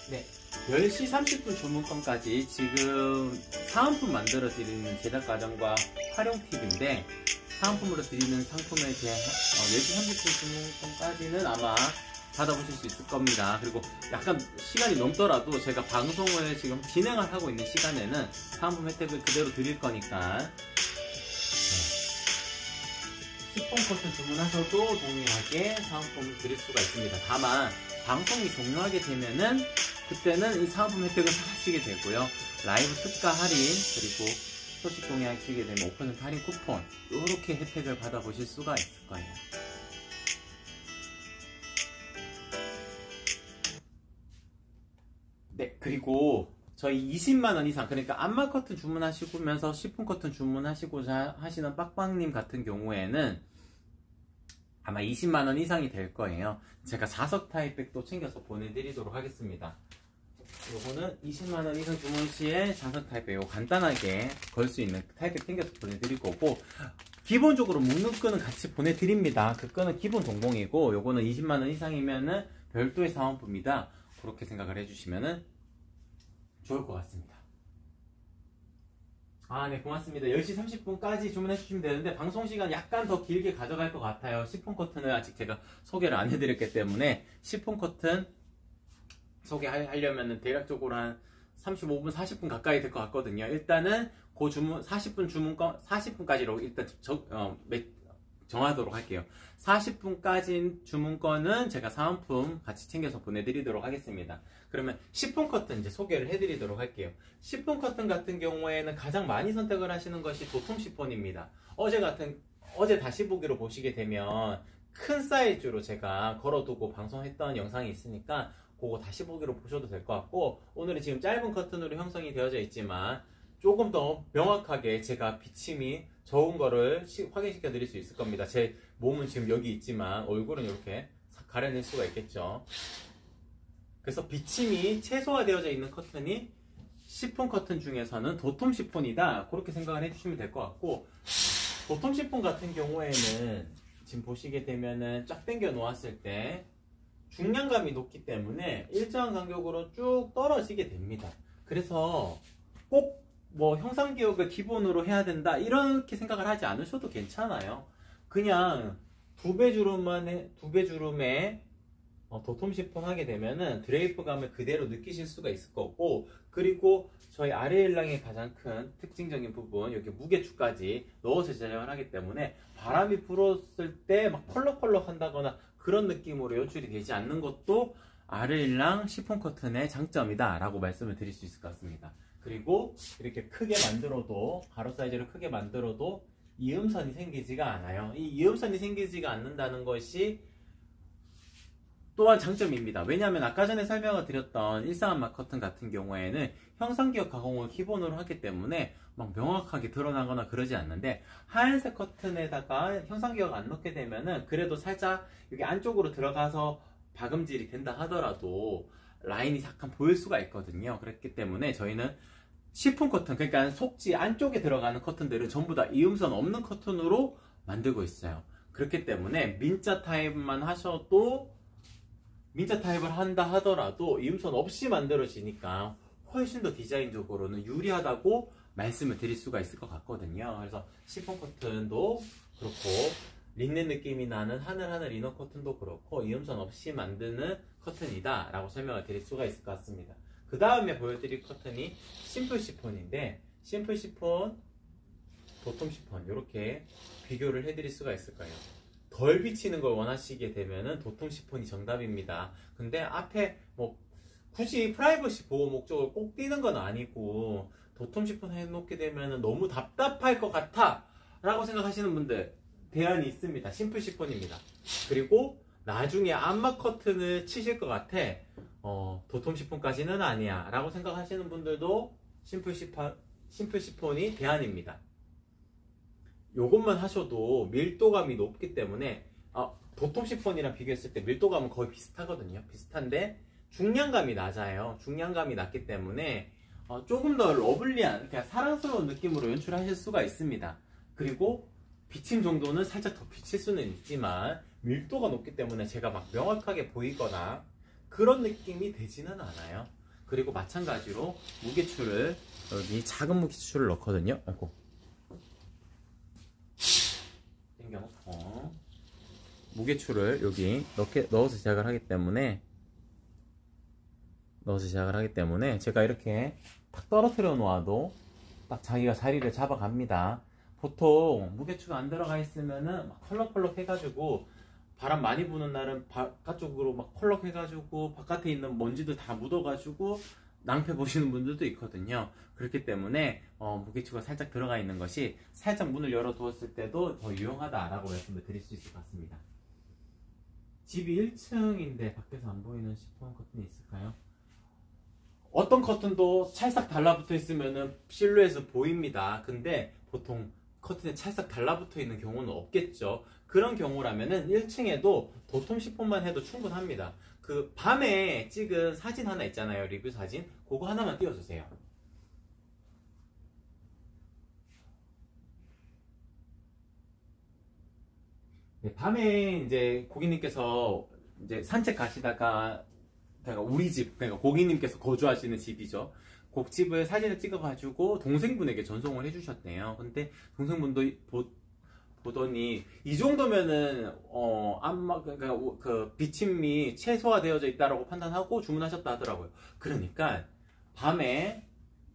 네, 10시 30분 주문권까지 지금 사은품 만들어 드리는 제작 과정과 활용 팁인데, 사은품으로 드리는 상품에 대한 10시 30분 주문권까지는 아마 받아보실 수 있을 겁니다. 그리고 약간 시간이 넘더라도 제가 방송을 지금 진행을 하고 있는 시간에는 사은품 혜택을 그대로 드릴 거니까 10분 커튼 주문하셔도 동일하게 사은품을 드릴 수가 있습니다. 다만 방송이 종료하게 되면은 그때는 이 사은품 혜택을 사시게 되고요. 라이브 특가 할인, 그리고 소식 동의하시게 되면 5% 할인 쿠폰, 이렇게 혜택을 받아보실 수가 있을 거예요. 네, 그리고 저희 20만원 이상, 그러니까 안마 커튼 주문하시면서 10분 커튼 주문하시고자 하시는 빡빡님 같은 경우에는 아마 20만원 이상이 될 거예요. 제가 자석 타입백도 챙겨서 보내드리도록 하겠습니다. 요거는 20만원 이상 주문 시에 자석 타입백, 요거 간단하게 걸 수 있는 타입백 챙겨서 보내드릴 거고, 기본적으로 묶는 끈은 같이 보내드립니다. 그 끈은 기본 동봉이고, 요거는 20만원 이상이면은 별도의 사은품이다, 그렇게 생각을 해주시면은 좋을 것 같습니다. 네, 고맙습니다. 10시 30분까지 주문해 주시면 되는데, 방송시간 약간 더 길게 가져갈 것 같아요. 10분 커튼을 아직 제가 소개를 안 해드렸기 때문에 10분 커튼 소개하려면은 대략적으로 한 35분, 40분 가까이 될 것 같거든요. 일단은 그 주문, 40분 주문권, 40분까지로 일단 정하도록 할게요. 40분까지 주문권은 제가 사은품 같이 챙겨서 보내드리도록 하겠습니다. 그러면 10분 커튼 이제 소개를 해드리도록 할게요. 10분 커튼 같은 경우에는 가장 많이 선택을 하시는 것이 도톰 시폰입니다. 어제 다시 보기로 보시게 되면 큰 사이즈로 제가 걸어두고 방송했던 영상이 있으니까 그거 다시 보기로 보셔도 될 것 같고, 오늘은 지금 짧은 커튼으로 형성이 되어져 있지만 조금 더 명확하게 제가 비침이 적은 거를 확인시켜 드릴 수 있을 겁니다. 제 몸은 지금 여기 있지만 얼굴은 이렇게 가려낼 수가 있겠죠. 그래서 비침이 최소화되어져 있는 커튼이 10분 커튼 중에서는 도톰 시폰이다, 그렇게 생각을 해주시면 될 것 같고, 도톰 시폰 같은 경우에는 지금 보시게 되면은 쫙 당겨 놓았을 때 중량감이 높기 때문에 일정한 간격으로 쭉 떨어지게 됩니다. 그래서 꼭 뭐 형상 기억을 기본으로 해야 된다, 이렇게 생각을 하지 않으셔도 괜찮아요. 그냥 두 배 주름에 도톰 시폰 하게 되면은 드레이프감을 그대로 느끼실 수가 있을 거고, 그리고 저희 아래일랑의 가장 큰 특징적인 부분, 여기 무게추까지 넣어서 제작을 하기 때문에 바람이 불었을 때 막 펄럭펄럭 한다거나 그런 느낌으로 연출이 되지 않는 것도 아래일랑 시폰 커튼의 장점이다 라고 말씀을 드릴 수 있을 것 같습니다. 그리고 이렇게 크게 만들어도, 가로 사이즈를 크게 만들어도 이음선이 생기지가 않아요. 이 이음선이 생기지가 않는다는 것이 또한 장점입니다. 왜냐하면 아까 전에 설명을 드렸던 일상안마 커튼 같은 경우에는 형상기억 가공을 기본으로 하기 때문에 막 명확하게 드러나거나 그러지 않는데, 하얀색 커튼에다가 형상기억 안 넣게 되면은 그래도 살짝 여기 안쪽으로 들어가서 박음질이 된다 하더라도 라인이 약간 보일 수가 있거든요. 그렇기 때문에 저희는 10분 커튼, 그러니까 속지 안쪽에 들어가는 커튼들은 전부 다 이음선 없는 커튼으로 만들고 있어요. 그렇기 때문에 민자 타입만 하셔도, 민자 타입을 한다 하더라도 이음선 없이 만들어지니까 훨씬 더 디자인적으로는 유리하다고 말씀을 드릴 수가 있을 것 같거든요. 그래서 10분 커튼도 그렇고, 린넨 느낌이 나는 하늘하늘 이너 커튼도 그렇고, 이음선 없이 만드는 커튼이다 라고 설명을 드릴 수가 있을 것 같습니다. 그 다음에 보여드릴 커튼이 심플 시폰인데, 심플 시폰, 도톰 시폰, 이렇게 비교를 해드릴 수가 있을 거예요. 덜 비치는 걸 원하시게 되면은 도톰 시폰이 정답입니다. 근데 앞에 뭐 굳이 프라이버시 보호 목적을 꼭 띄는 건 아니고, 도톰 시폰 해놓게 되면은 너무 답답할 것 같아 라고 생각하시는 분들 대안이 있습니다. 심플 시폰입니다. 그리고 나중에 암막 커튼을 치실 것 같아. 도톰 시폰까지는 아니야 라고 생각하시는 분들도 심플 시폰이 대안입니다. 요것만 하셔도 밀도감이 높기 때문에 도톰 시폰이랑 비교했을 때 밀도감은 거의 비슷하거든요. 비슷한데 중량감이 낮아요. 중량감이 낮기 때문에 조금 더 러블리한, 그러니까 사랑스러운 느낌으로 연출하실 수가 있습니다. 그리고 비침 정도는 살짝 더 비칠 수는 있지만 밀도가 높기 때문에 제가 막 명확하게 보이거나 그런 느낌이 되지는 않아요. 그리고 마찬가지로 무게추를, 여기 작은 무게추를 넣거든요. 아이고. 당겨놓고 무게추를 여기 넣어서 시작을 하기 때문에 제가 이렇게 탁 떨어뜨려 놓아도 딱 자기가 자리를 잡아갑니다. 보통 무게추가 안 들어가 있으면은 막 펄럭펄럭 해가지고 바람 많이 부는 날은 바깥쪽으로 막 펄럭 해가지고 바깥에 있는 먼지도 다 묻어가지고 낭패 보시는 분들도 있거든요. 그렇기 때문에 무게추가 살짝 들어가 있는 것이 살짝 문을 열어 두었을 때도 더 유용하다라고 말씀을 드릴 수 있을 것 같습니다. 집이 1층인데 밖에서 안 보이는 시폰 커튼이 있을까요? 어떤 커튼도 찰싹 달라붙어 있으면은 실루엣은 보입니다. 근데 보통 커튼에 찰싹 달라붙어 있는 경우는 없겠죠. 그런 경우라면은 1층에도 도톰 시폰만 해도 충분합니다. 그 밤에 찍은 사진 하나 있잖아요. 리뷰 사진. 그거 하나만 띄워주세요. 네, 밤에 이제 고객님께서 이제 산책 가시다가, 그러니까 우리 집, 그러니까 고객님께서 거주하시는 집이죠. 그 집을 사진을 찍어가지고 동생분에게 전송을 해주셨대요. 근데 동생분도 보더니 이 정도면은 그러니까 그 비침이 최소화되어져 있다라고 판단하고 주문하셨다 하더라고요. 그러니까 밤에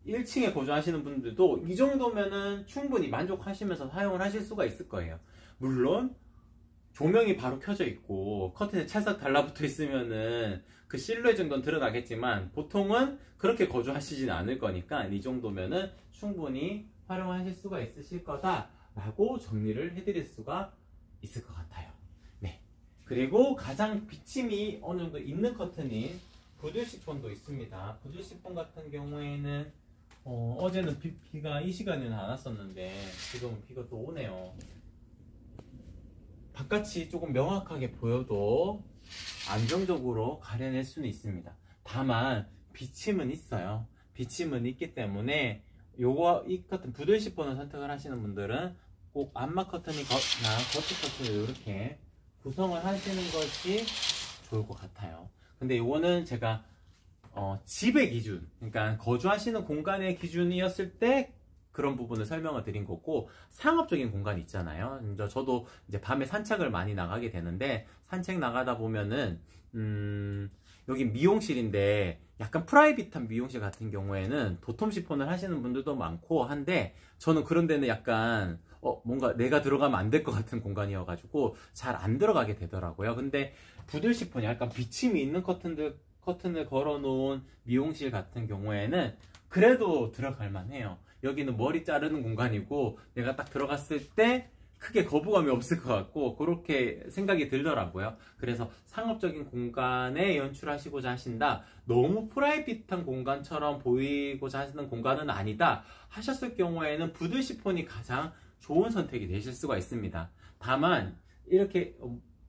1층에 거주하시는 분들도 이 정도면은 충분히 만족하시면서 사용을 하실 수가 있을 거예요. 물론 조명이 바로 켜져 있고 커튼에 찰싹 달라붙어 있으면은 그 실루엣 정도는 드러나겠지만 보통은 그렇게 거주하시진 않을 거니까 이 정도면은 충분히 활용하실 수가 있으실 거다라고 정리를 해드릴 수가 있을 것 같아요. 네. 그리고 가장 비침이 어느 정도 있는 커튼인 부들 시폰도 있습니다. 부들 시폰 같은 경우에는 어제는 비가 이 시간에는 안 왔었는데 지금은 비가 또 오네요. 바깥이 조금 명확하게 보여도 안정적으로 가려낼 수는 있습니다. 다만 비침은 있어요. 비침은 있기 때문에 이 커튼 부들 시폰을 선택을 하시는 분들은 꼭 암막 커튼이나 거치 커튼을 이렇게 구성을 하시는 것이 좋을 것 같아요. 근데 이거는 제가 집의 기준, 그러니까 거주하시는 공간의 기준이었을 때 그런 부분을 설명을 드린 거고, 상업적인 공간이 있잖아요. 저도 이제 밤에 산책을 많이 나가게 되는데 산책 나가다 보면은 여기 미용실인데 약간 프라이빗한 미용실 같은 경우에는 도톰 시폰을 하시는 분들도 많고 한데 저는 그런 데는 약간 뭔가 내가 들어가면 안 될 것 같은 공간이어가지고 잘 안 들어가게 되더라고요. 근데 부들 시폰이 약간 비침이 있는 커튼을 걸어놓은 미용실 같은 경우에는 그래도 들어갈 만해요. 여기는 머리 자르는 공간이고 내가 딱 들어갔을 때 크게 거부감이 없을 것 같고 그렇게 생각이 들더라고요. 그래서 상업적인 공간에 연출하시고자 하신다, 너무 프라이빗한 공간처럼 보이고자 하시는 공간은 아니다 하셨을 경우에는 부들 시폰이 가장 좋은 선택이 되실 수가 있습니다. 다만 이렇게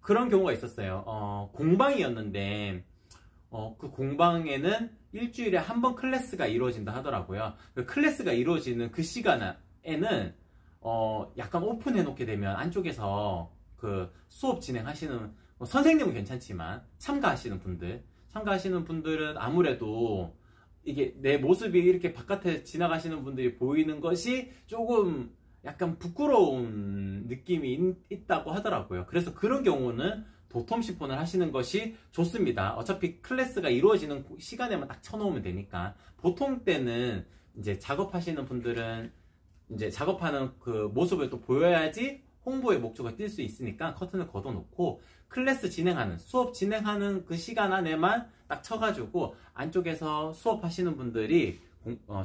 그런 경우가 있었어요. 공방이었는데 그 공방에는 일주일에 한 번 클래스가 이루어진다 하더라고요. 그 클래스가 이루어지는 그 시간에는 약간 오픈해 놓게 되면 안쪽에서 그 수업 진행하시는 선생님은 괜찮지만 참가하시는 분들은 아무래도 이게 내 모습이 이렇게 바깥에 지나가시는 분들이 보이는 것이 조금 약간 부끄러운 느낌이 있다고 하더라고요. 그래서 그런 경우는 도톰 시폰을 하시는 것이 좋습니다. 어차피 클래스가 이루어지는 시간에만 딱 쳐놓으면 되니까. 보통 때는 이제 작업하시는 분들은 이제 작업하는 그 모습을 또 보여야지 홍보의 목적을 띌 수 있으니까 커튼을 걷어놓고 클래스 진행하는, 수업 진행하는 그 시간 안에만 딱 쳐가지고 안쪽에서 수업하시는 분들이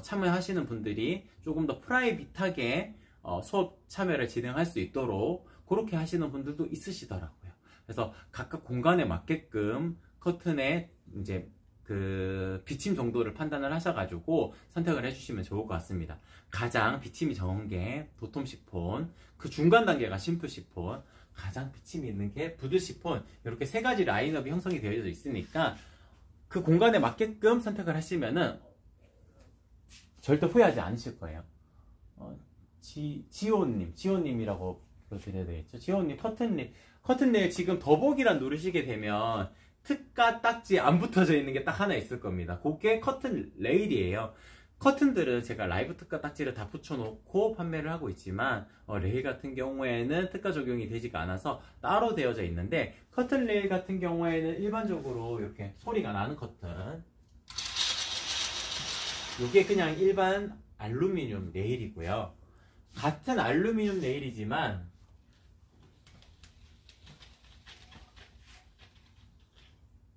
참여하시는 분들이 조금 더 프라이빗하게 수업 참여를 진행할 수 있도록 그렇게 하시는 분들도 있으시더라고요. 그래서 각각 공간에 맞게끔 커튼의 이제 그 비침 정도를 판단을 하셔가지고 선택을 해주시면 좋을 것 같습니다. 가장 비침이 적은 게 도톰 시폰, 그 중간 단계가 심플 시폰, 가장 비침이 있는 게 부드 시폰, 이렇게 세 가지 라인업이 형성이 되어져 있으니까 그 공간에 맞게끔 선택을 하시면은 절대 후회하지 않으실 거예요. 지호님이라고 불러드려야 되겠죠. 지호님 커튼레일 지금 더보기란 누르시게 되면 특가 딱지 안 붙어져 있는 게 딱 하나 있을 겁니다. 그게 커튼 레일이에요. 커튼들은 제가 라이브 특가 딱지를 다 붙여놓고 판매를 하고 있지만 레일 같은 경우에는 특가 적용이 되지가 않아서 따로 되어져 있는데, 커튼 레일 같은 경우에는 일반적으로 이렇게 소리가 나는 커튼, 이게 그냥 일반 알루미늄 레일이고요. 같은 알루미늄 레일이지만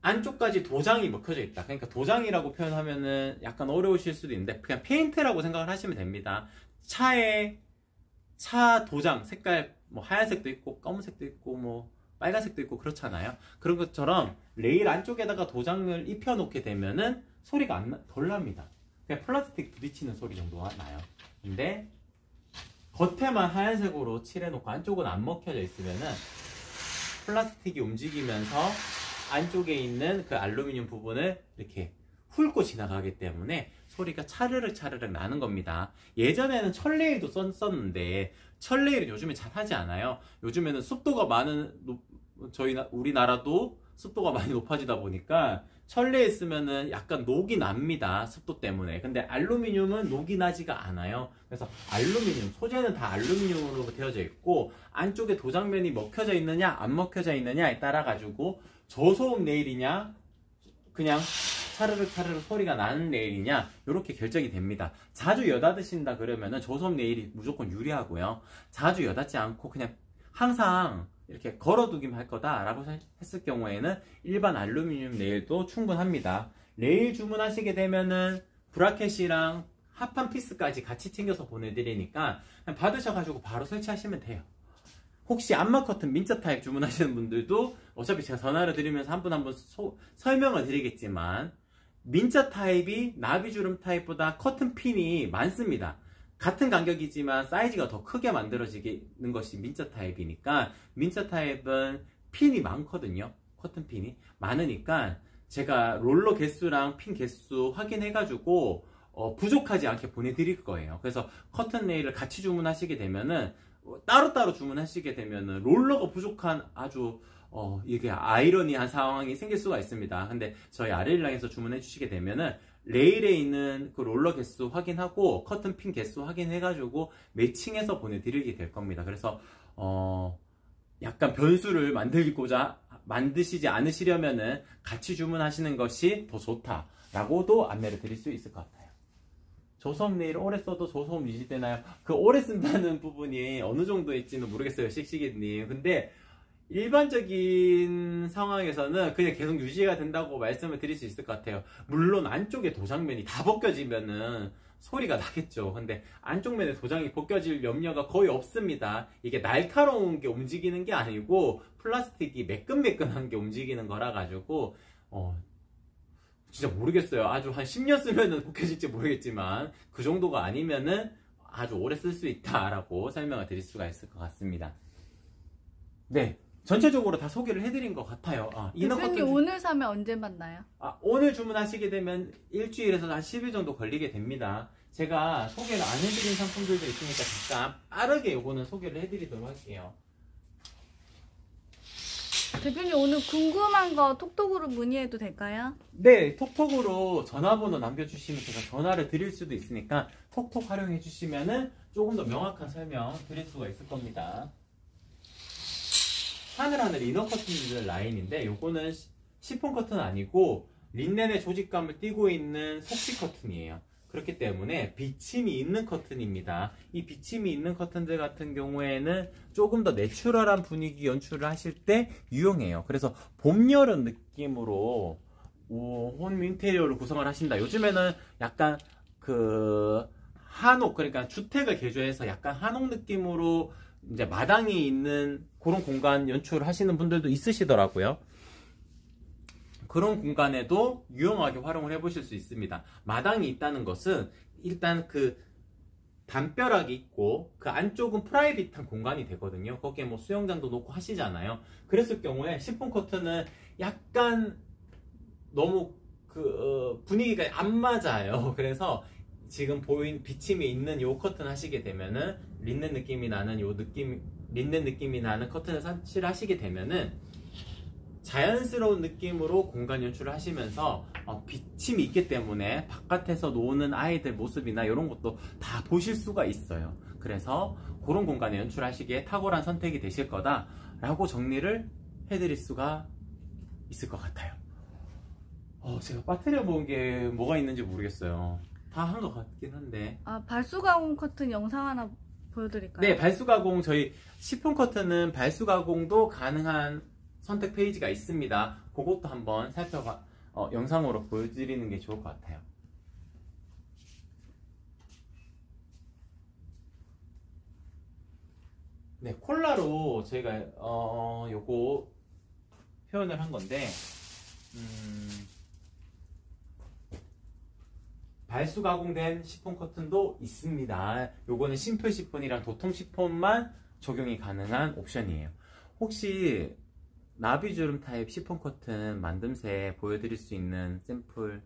안쪽까지 도장이 먹혀져 있다. 그러니까 도장이라고 표현하면은 약간 어려우실 수도 있는데 그냥 페인트라고 생각을 하시면 됩니다. 차 도장 색깔 뭐 하얀색도 있고 검은색도 있고 뭐 빨간색도 있고 그렇잖아요. 그런 것처럼 레일 안쪽에다가 도장을 입혀 놓게 되면은 소리가 덜 납니다. 그냥 플라스틱 부딪히는 소리 정도가 나요. 근데 겉에만 하얀색으로 칠해놓고 안쪽은 안 먹혀져 있으면은 플라스틱이 움직이면서 안쪽에 있는 그 알루미늄 부분을 이렇게 훑고 지나가기 때문에 소리가 차르륵 차르륵 나는 겁니다. 예전에는 철레일도 썼는데 철레일은 요즘에 잘 하지 않아요. 요즘에는 습도가 많은 우리나라도 습도가 많이 높아지다 보니까 철레일 쓰면은 약간 녹이 납니다. 습도 때문에. 근데 알루미늄은 녹이 나지가 않아요. 그래서 알루미늄, 소재는 다 알루미늄으로 되어져 있고 안쪽에 도장면이 먹혀져 있느냐 안 먹혀져 있느냐에 따라 가지고 저소음 레일이냐 그냥 차르륵 차르륵 소리가 나는 레일이냐 이렇게 결정이 됩니다. 자주 여닫으신다 그러면은 저소음 레일이 무조건 유리하고요. 자주 여닫지 않고 그냥 항상 이렇게 걸어두기만 할 거다라고 했을 경우에는 일반 알루미늄 레일도 충분합니다. 레일 주문하시게 되면은 브라켓이랑 합판 피스까지 같이 챙겨서 보내드리니까 그냥 받으셔가지고 바로 설치하시면 돼요. 혹시 안마 커튼 민자 타입 주문하시는 분들도 어차피 제가 전화를 드리면서 한 분 한 분 설명을 드리겠지만 민자 타입이 나비주름 타입보다 커튼 핀이 많습니다. 같은 간격이지만 사이즈가 더 크게 만들어지는 것이 민자 타입이니까 민자 타입은 핀이 많거든요. 커튼 핀이 많으니까 제가 롤러 개수랑 핀 개수 확인해가지고 부족하지 않게 보내드릴 거예요. 그래서 커튼 레일을 같이 주문하시게 되면은 따로따로 주문하시게 되면은 롤러가 부족한 아주 이게 아이러니한 상황이 생길 수가 있습니다. 근데 저희 아레일랑에서 주문해 주시게 되면은 레일에 있는 그 롤러 개수 확인하고 커튼 핀 개수 확인해가지고 매칭해서 보내드리게 될 겁니다. 그래서 약간 변수를 만드시지 않으시려면은 같이 주문하시는 것이 더 좋다라고도 안내를 드릴 수 있을 것 같아요. 저소음 레일 오래 써도 저소음 유지되나요? 그 오래 쓴다는 부분이 어느 정도일지는 모르겠어요, 씩씩이님. 근데 일반적인 상황에서는 그냥 계속 유지가 된다고 말씀을 드릴 수 있을 것 같아요. 물론 안쪽에 도장면이 다 벗겨지면은 소리가 나겠죠. 근데 안쪽 면에 도장이 벗겨질 염려가 거의 없습니다. 이게 날카로운 게 움직이는 게 아니고 플라스틱이 매끈매끈한 게 움직이는 거라 가지고 진짜 모르겠어요. 아주 한 10년 쓰면은 벗겨질지 모르겠지만 그 정도가 아니면은 아주 오래 쓸 수 있다라고 설명을 드릴 수가 있을 것 같습니다. 네, 전체적으로 다 소개를 해드린 것 같아요. 대표님 오늘 사면 언제 만나요? 오늘 주문하시게 되면 일주일에서 한 10일 정도 걸리게 됩니다. 제가 소개를 안 해드린 상품들도 있으니까 잠깐 빠르게 요거는 소개를 해드리도록 할게요. 대표님 오늘 궁금한 거 톡톡으로 문의해도 될까요? 네, 톡톡으로 전화번호 남겨주시면 제가 전화를 드릴 수도 있으니까 톡톡 활용해 주시면은 조금 더 명확한 설명 드릴 수가 있을 겁니다. 하늘하늘 이너 커튼들 라인인데 요거는 시폰 커튼 아니고 린넨의 조직감을 띠고 있는 속시 커튼이에요. 그렇기 때문에 비침이 있는 커튼입니다. 이 비침이 있는 커튼들 같은 경우에는 조금 더 내추럴한 분위기 연출을 하실 때 유용해요. 그래서 봄, 여름 느낌으로 홈 인테리어를 구성을 하신다. 요즘에는 약간 그 한옥, 그러니까 주택을 개조해서 약간 한옥 느낌으로 이제 마당이 있는 그런 공간 연출하시는 분들도 있으시더라고요. 그런 공간에도 유용하게 활용을 해보실 수 있습니다. 마당이 있다는 것은 일단 그 담벼락이 있고 그 안쪽은 프라이빗한 공간이 되거든요. 거기에 뭐 수영장도 놓고 하시잖아요. 그랬을 경우에 시폰 커튼은 약간 너무 분위기가 안 맞아요. 그래서 지금 보인 비침이 있는 요 커튼 하시게 되면은 린넨 느낌이 나는 린넨 느낌이 나는 커튼을 설치하시게 되면은 자연스러운 느낌으로 공간 연출을 하시면서 비침이 있기 때문에 바깥에서 노는 아이들 모습이나 이런 것도 다 보실 수가 있어요. 그래서 그런 공간에 연출하시기에 탁월한 선택이 되실 거다라고 정리를 해드릴 수가 있을 것 같아요. 제가 빠뜨려 본 게 뭐가 있는지 모르겠어요. 다 한 것 같긴 한데. 발수가공 커튼 영상 하나 보여드릴까요? 네, 발수가공 저희 시폰 커튼은 발수가공도 가능한 선택 페이지가 있습니다. 그것도 한번 영상으로 보여드리는 게 좋을 것 같아요. 네, 콜라로 저희가 요거 표현을 한 건데 발수 가공된 시폰 커튼도 있습니다. 요거는 심플 시폰이랑 도톰 시폰만 적용이 가능한 옵션이에요. 혹시 나비주름 타입 시폰 커튼 만듦새 보여드릴 수 있는 샘플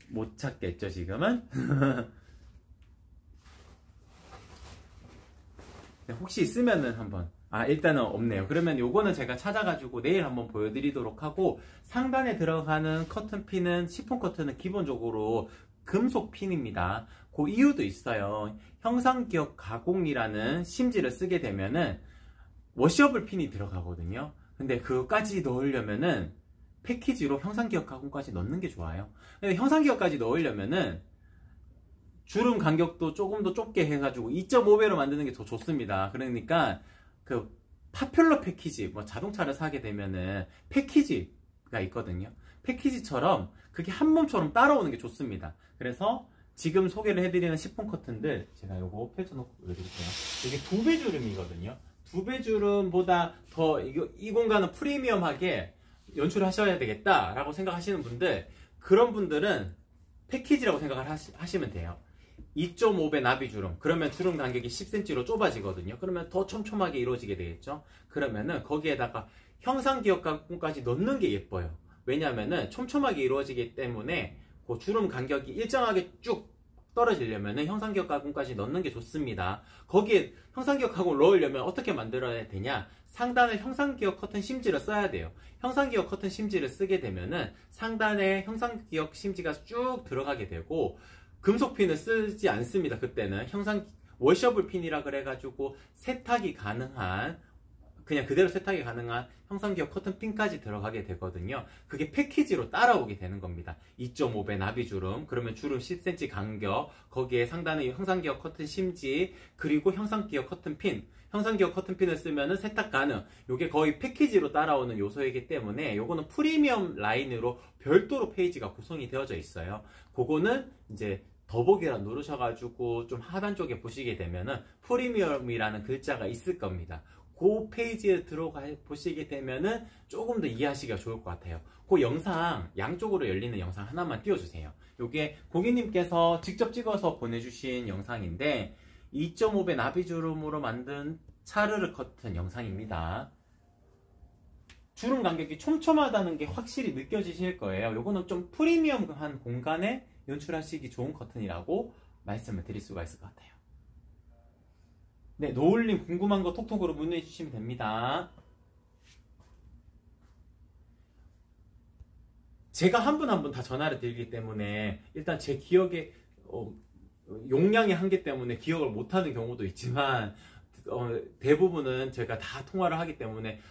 못 찾겠죠 지금은? 네, 혹시 있으면은 한번 일단은 없네요. 그러면 요거는 제가 찾아가지고 내일 한번 보여드리도록 하고, 상단에 들어가는 커튼 핀은 시폰 커튼은 기본적으로 금속 핀입니다. 그 이유도 있어요. 형상기억 가공이라는 심지를 쓰게 되면은 워셔블 핀이 들어가거든요. 근데 그거까지 넣으려면은 패키지로 형상기억 가공까지 넣는 게 좋아요. 근데 형상기억까지 넣으려면은 주름 간격도 조금 더 좁게 해가지고 2.5배로 만드는 게 더 좋습니다. 그러니까 그 파퓰러 패키지, 뭐 자동차를 사게 되면은 패키지가 있거든요. 패키지처럼 그게 한 몸처럼 따라오는 게 좋습니다. 그래서 지금 소개를 해드리는 시폰 커튼들 제가 요거 펼쳐놓고 보여드릴게요. 이게 2배 주름이거든요. 2배 주름보다 더 이 공간은 프리미엄하게 연출하셔야 되겠다라고 생각하시는 분들, 그런 분들은 패키지라고 생각을 하시면 돼요. 2.5배 나비주름, 그러면 주름 간격이 10cm로 좁아지거든요. 그러면 더 촘촘하게 이루어지게 되겠죠. 그러면은 거기에다가 형상기억 가공까지 넣는 게 예뻐요. 왜냐하면은 촘촘하게 이루어지기 때문에 그 주름 간격이 일정하게 쭉 떨어지려면은 형상기억 가공까지 넣는 게 좋습니다. 거기에 형상기억 가공을 넣으려면 어떻게 만들어야 되냐? 상단에 형상기억 커튼 심지를 써야 돼요. 형상기억 커튼 심지를 쓰게 되면은 상단에 형상기억 심지가 쭉 들어가게 되고, 금속핀을 쓰지 않습니다. 그때는 워셔블 핀이라 그래가지고 세탁이 가능한, 그냥 그대로 세탁이 가능한 형상기억 커튼 핀까지 들어가게 되거든요. 그게 패키지로 따라오게 되는 겁니다. 2.5배 나비주름, 그러면 주름 10cm 간격, 거기에 상단에 형상기억 커튼 심지, 그리고 형상기억 커튼 핀, 형상기억 커튼 핀을 쓰면은 세탁 가능. 요게 거의 패키지로 따라오는 요소이기 때문에 요거는 프리미엄 라인으로 별도로 페이지가 구성이 되어져 있어요. 그거는 이제 더보기란 누르셔가지고 좀 하단 쪽에 보시게 되면은 프리미엄이라는 글자가 있을 겁니다. 그 페이지에 들어가 보시게 되면은 조금 더 이해하시기가 좋을 것 같아요. 그 영상, 양쪽으로 열리는 영상 하나만 띄워주세요. 요게 고객님께서 직접 찍어서 보내주신 영상인데 2.5배 나비주름으로 만든 차르르 커튼 영상입니다. 주름 간격이 촘촘하다는 게 확실히 느껴지실 거예요. 요거는 좀 프리미엄한 공간에 연출하시기 좋은 커튼이라고 말씀을 드릴 수가 있을 것 같아요. 네, 노을님 궁금한 거 톡톡으로 문의해 주시면 됩니다. 제가 한 분 한 분 다 전화를 드리기 때문에 일단 제 기억에 용량의 한계 때문에 기억을 못하는 경우도 있지만 대부분은 제가 다 통화를 하기 때문에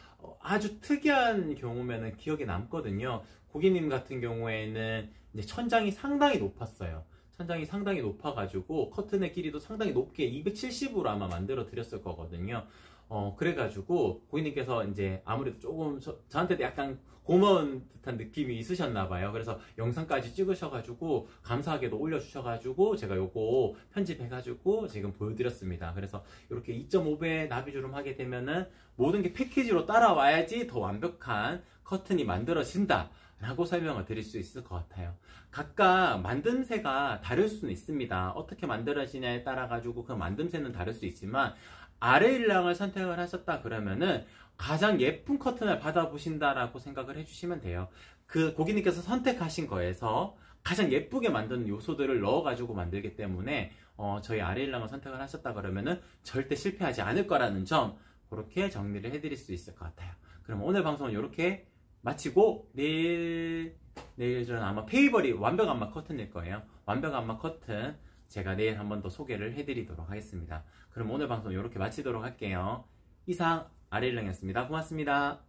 아주 특이한 경우면은 기억에 남거든요. 고객님 같은 경우에는 이제 천장이 상당히 높았어요. 천장이 상당히 높아가지고 커튼의 길이도 상당히 높게 270으로 아마 만들어 드렸을 거거든요. 그래가지고 고객님께서 이제 아무래도 조금 저한테도 약간 고마운 듯한 느낌이 있으셨나 봐요. 그래서 영상까지 찍으셔가지고 감사하게도 올려주셔가지고 제가 요거 편집해가지고 지금 보여드렸습니다. 그래서 이렇게 2.5배 나비주름 하게 되면은 모든 게 패키지로 따라와야지 더 완벽한 커튼이 만들어진다 라고 설명을 드릴 수 있을 것 같아요. 각각 만듦새가 다를 수는 있습니다. 어떻게 만들어지냐에 따라 가지고 그 만듦새는 다를 수 있지만 아래 일랑을 선택을 하셨다 그러면은 가장 예쁜 커튼을 받아보신다라고 생각을 해주시면 돼요. 그 고객님께서 선택하신 거에서 가장 예쁘게 만드는 요소들을 넣어가지고 만들기 때문에 저희 아래 일랑을 선택을 하셨다 그러면은 절대 실패하지 않을 거라는 점 그렇게 정리를 해드릴 수 있을 것 같아요. 그럼 오늘 방송은 이렇게 마치고 내일 저는 아마 페이버리 완벽 안마 커튼일 거예요. 완벽 안마 커튼 제가 내일 한 번 더 소개를 해드리도록 하겠습니다. 그럼 오늘 방송 이렇게 마치도록 할게요. 이상 아래일랑이었습니다. 고맙습니다.